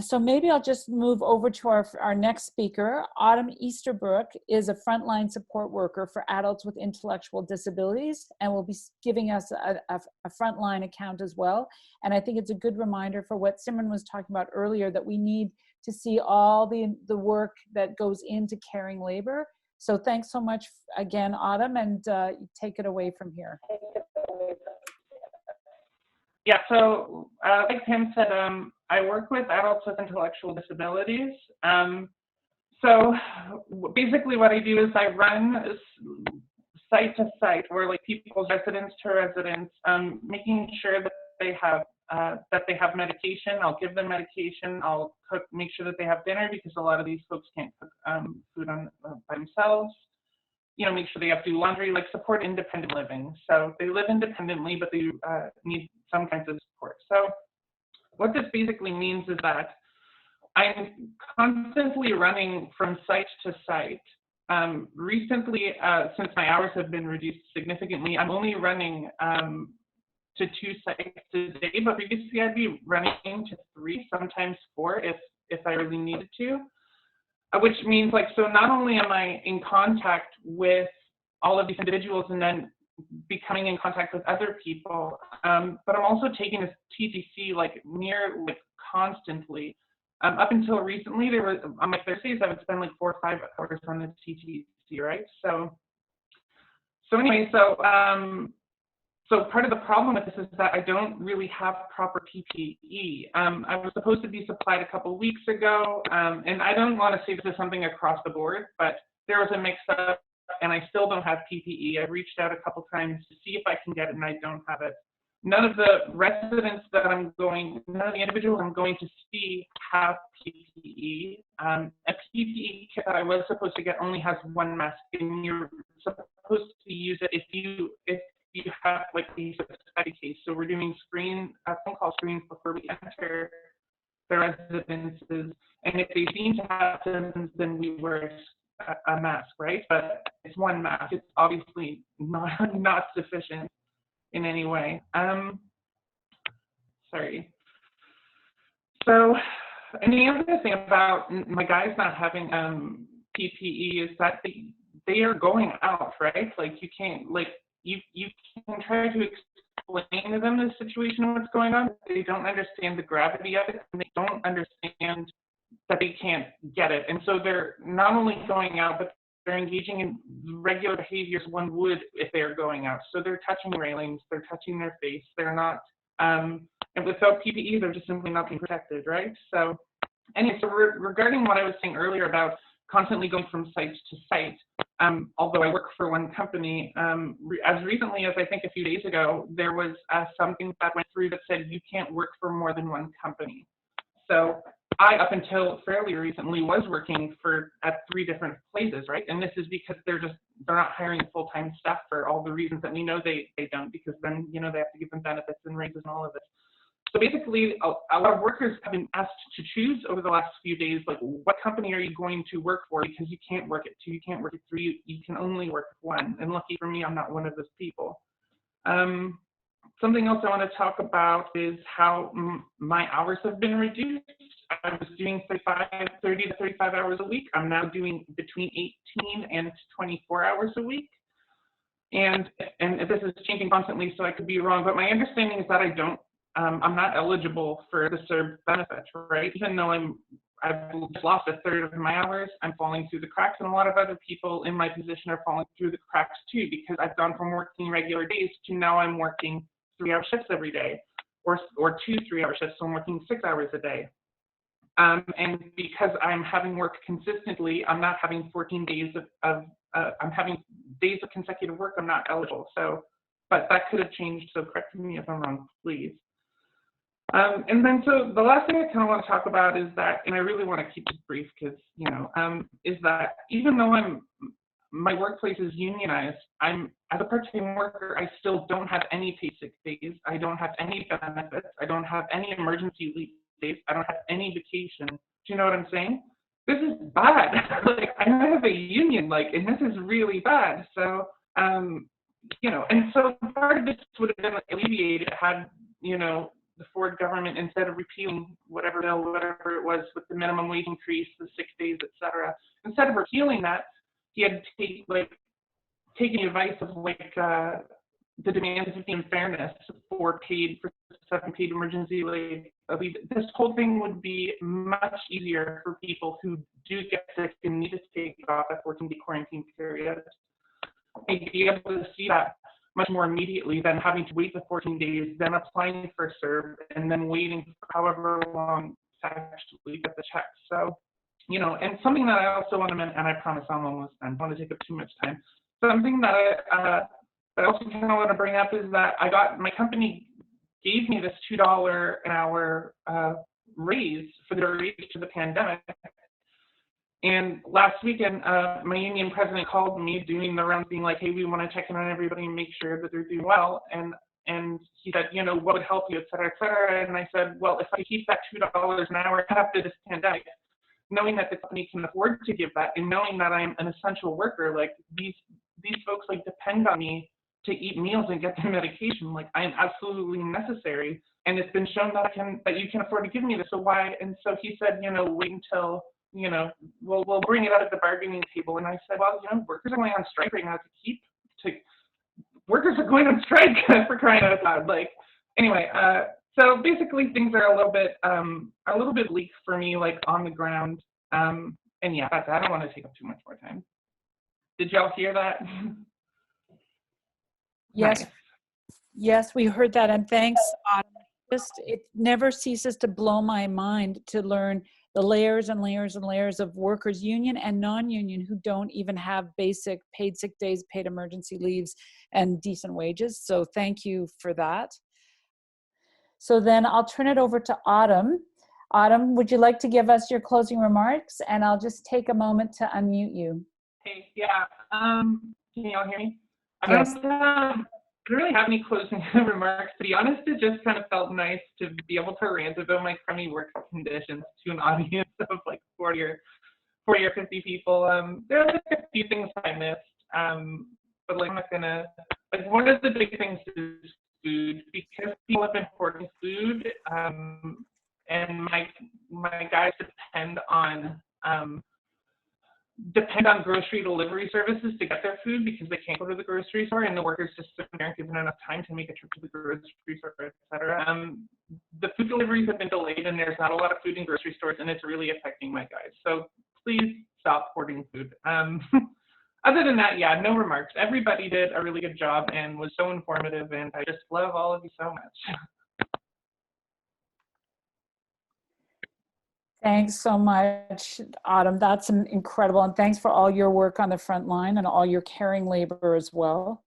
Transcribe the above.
So maybe I'll just move over to our next speaker. Autumn Easterbrook is a frontline support worker for adults with intellectual disabilities and will be giving us a frontline account as well. And I think it's a good reminder for what Simran was talking about earlier, that we need to see all the work that goes into caring labor. So thanks so much again, Autumn, and take it away from here. Yeah, so like Tim said, I work with adults with intellectual disabilities. So basically what I do is I run site to site, or like people's residence to residence, making sure that they have medication. I'll give them medication. I'll make sure that they have dinner, because a lot of these folks can't cook food by themselves. You know, make sure they have to do laundry, like support independent living. So they live independently, but they need some kinds of support. So what this basically means is that I'm constantly running from site to site. Recently, since my hours have been reduced significantly, I'm only running to 2 sites a day, but previously I'd be running to 3, sometimes 4 if I really needed to. Which means, like, so not only am I in contact with all of these individuals and then becoming in contact with other people, but I'm also taking this TTC like constantly. Up until recently, there was on my Thursdays I would spend like 4 or 5 hours on the TTC, right? So anyway, so part of the problem with this is that I don't really have proper PPE. I was supposed to be supplied a couple weeks ago, and I don't want to say this is something across the board, but there was a mix-up, and I still don't have PPE. I've reached out a couple times to see if I can get it, and I don't have it. None of the residents that none of the individuals I'm going to see have PPE. A PPE kit that I was supposed to get only has 1 mask, and you're supposed to use it if you have like a suspected case. So we're doing phone call screens before we enter the residences, and if they seem to have symptoms, then we wear a mask, right? But it's 1 mask. It's obviously not sufficient in any way. Sorry. So, and the other thing about my guys not having PPE is that they are going out, right? Like you can't, like, you can try to explain to them the situation and what's going on. They don't understand the gravity of it, and they don't understand that they can't get it. And so they're not only going out, but they're engaging in regular behaviors one would if they are going out. So they're touching railings, they're touching their face, they're not, and without PPE, they're just simply not being protected, right? So anyway, so regarding what I was saying earlier about constantly going from site to site, although I work for one company, as recently as I think a few days ago, there was something that went through that said you can't work for more than one company. So I, up until fairly recently, was working at 3 different places, right? And this is because they're not hiring full-time staff for all the reasons that we know they don't, because then, you know, they have to give them benefits and raises and all of this. So basically, a lot of workers have been asked to choose over the last few days, like, what company are you going to work for? Because you can't work at 2, you can't work at 3, you can only work at 1. And lucky for me, I'm not one of those people. Something else I want to talk about is how my hours have been reduced. I was doing 30 to 35 hours a week. I'm now doing between 18 and 24 hours a week. And this is changing constantly, so I could be wrong, but my understanding is that I'm not eligible for the CERB benefit, right? Even though I've just lost a third of my hours, I'm falling through the cracks, and a lot of other people in my position are falling through the cracks too, because I've gone from working regular days to now I'm working 3-hour shifts every day, or 2 3-hour shifts, so I'm working 6 hours a day. And because I'm having work consistently, I'm not having 14 days I'm having days of consecutive work, I'm not eligible. So, but that could have changed, so correct me if I'm wrong, please. And then, so the last thing I kind of want to talk about is that, and I really want to keep this brief because, you know, is that even though my workplace is unionized, as a part-time worker, I still don't have any paid sick days. I don't have any benefits. I don't have any emergency leave days. I don't have any vacation. Do you know what I'm saying? This is bad. Like, I have a union, like, and this is really bad. So, you know, and so part of this would have been alleviated had, you know, the Ford government, instead of repealing whatever bill, whatever it was with the minimum wage increase, the 6 days, et cetera, instead of repealing that, he had taken the advice of the demands of being fairness for paid emergency leave. This whole thing would be much easier for people who do get sick and need to take off that 14-day quarantine period. They'd be able to see that much more immediately than having to wait the 14 days, then applying for CERB, and then waiting for however long to actually get the check. So, you know, and something that I also want to mention, and I promise I'm almost done, I don't want to take up too much time. Something that I also kind of want to bring up is that my company gave me this $2 an hour raise for the duration of the pandemic. And last weekend, my union president called me doing the rounds being like, hey, we want to check in on everybody and make sure that they're doing well. And he said, you know, what would help you, et cetera, et cetera. And I said, well, if I keep that $2 an hour after this pandemic, knowing that the company can afford to give that and knowing that I'm an essential worker, like these folks like depend on me to eat meals and get their medication. Like I am absolutely necessary. And it's been shown that you can afford to give me this. So why? And so he said, you know, wait until, you know, we'll bring it out at the bargaining table. And I said, well, you know, workers are going on strike right now workers are going on strike for crying out loud. Like, anyway, so basically things are a little bit bleak for me, like on the ground. And yeah, I don't want to take up too much more time. Did y'all hear that? Yes. Nice. Yes, we heard that, and thanks, Autumn. It never ceases to blow my mind to learn the layers and layers and layers of workers, union and non-union, who don't even have basic paid sick days, paid emergency leaves, and decent wages. So thank you for that. So then I'll turn it over to Autumn. Autumn, would you like to give us your closing remarks? And I'll just take a moment to unmute you. Hey, yeah. Can you all hear me? Yes. I don't really have any closing remarks. To be honest, it just kind of felt nice to be able to rant about my crummy work conditions to an audience of like 40 or 50 people. There are like a few things I missed, but like I'm not gonna, like one of the big things is food, because people have been hoarding food, and my guys depend on grocery delivery services to get their food because they can't go to the grocery store, and the workers just aren't given enough time to make a trip to the grocery store, et cetera. The food deliveries have been delayed, and there's not a lot of food in grocery stores, and it's really affecting my guys. So please stop hoarding food. Other than that, yeah, no remarks. Everybody did a really good job and was so informative, and I just love all of you so much. Thanks so much, Autumn. That's incredible. And thanks for all your work on the front line and all your caring labor as well.